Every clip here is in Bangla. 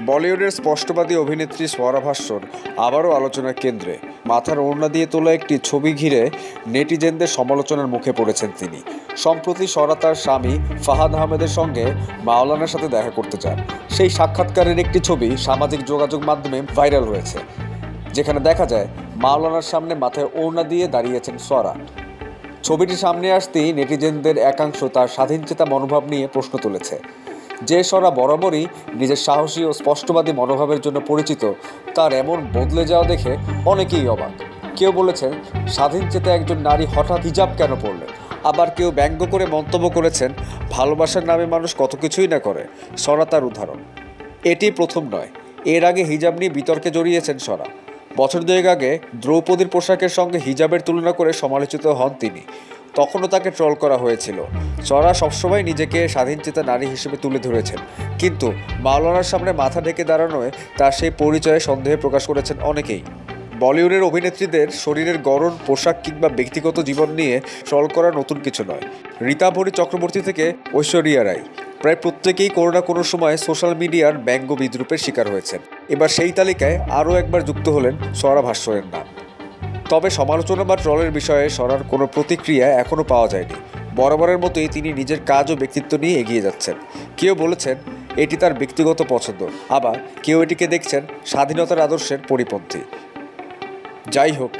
বলিউডের স্পষ্টবাদী অভিনেত্রী সোয়ারা ভাস্কর আবারও আলোচনার কেন্দ্রে। মাথার ওড়না দিয়ে তোলা একটি ছবি ঘিরে নেটিজেনদের সমালোচনার মুখে পড়েছেন তিনি। সম্প্রতি সোয়ারা তার স্বামী ফাহাদ আহমেদের সঙ্গে মাওলানার সাথে দেখা করতে যান। সেই সাক্ষাৎকারের একটি ছবি সামাজিক যোগাযোগ মাধ্যমে ভাইরাল হয়েছে, যেখানে দেখা যায় মাওলানার সামনে মাথায় ওড়না দিয়ে দাঁড়িয়েছেন সোয়ারা। ছবিটি সামনে আসতেই নেটিজেনদের একাংশ তার স্বাধীনচেতা মনোভাব নিয়ে প্রশ্ন তুলেছে। যে সোয়ারা বরাবরই নিজের সাহসী ও স্পষ্টবাদী মনোভাবের জন্য পরিচিত, তার এমন বদলে যাওয়া দেখে অনেকেই অবাক। কেউ বলেছেন স্বাধীনচেতা একজন নারী হঠাৎ হিজাব কেন পরলেন, আবার কেউ ব্যঙ্গ করে মন্তব্য করেছেন ভালোবাসার নামে মানুষ কত কিছুই না করে। সোয়ারা তার উদাহরণ। এটি প্রথম নয়, এর আগে হিজাব নিয়ে বিতর্কে জড়িয়েছেন সোয়ারা। বছর দুয়েক আগে দ্রৌপদীর পোশাকের সঙ্গে হিজাবের তুলনা করে সমালোচিত হন তিনি। তখনও তাকে ট্রল করা হয়েছিল। সোয়ারা সবসময় নিজেকে স্বাধীনচেতা নারী হিসেবে তুলে ধরেছেন, কিন্তু মাওলানার সামনে মাথা ঢেকে দাঁড়ানোয় তার সেই পরিচয়ে সন্দেহ প্রকাশ করেছেন অনেকেই। বলিউডের অভিনেত্রীদের শরীরের গড়ন, পোশাক কিংবা ব্যক্তিগত জীবন নিয়ে ট্রল করা নতুন কিছু নয়। রীতাভরি চক্রবর্তী থেকে ঐশ্বরিয়া রায়, প্রায় প্রত্যেকেই কোনো না কোনো সময় সোশ্যাল মিডিয়ার ব্যঙ্গ বিদ্রূপের শিকার হয়েছেন। এবার সেই তালিকায় আরও একবার যুক্ত হলেন সোয়ারা ভাস্করের নাম। তবে সমালোচনা বা ট্রলের বিষয়ে সোয়ারার কোনো প্রতিক্রিয়া এখনও পাওয়া যায়নি। বরাবরের মতোই তিনি নিজের কাজ ও ব্যক্তিত্ব নিয়ে এগিয়ে যাচ্ছেন। কেউ বলেছেন এটি তার ব্যক্তিগত পছন্দ, আবার কেউ এটিকে দেখছেন স্বাধীনতার আদর্শের পরিপন্থী। যাই হোক,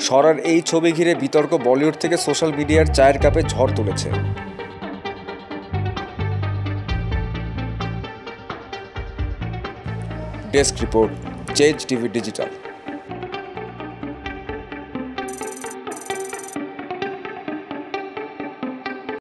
সোয়ারার এই ছবি ঘিরে বিতর্ক বলিউড থেকে সোশ্যাল মিডিয়ার চায়ের কাপে ঝড় তুলেছে। Desk report, change TV digital.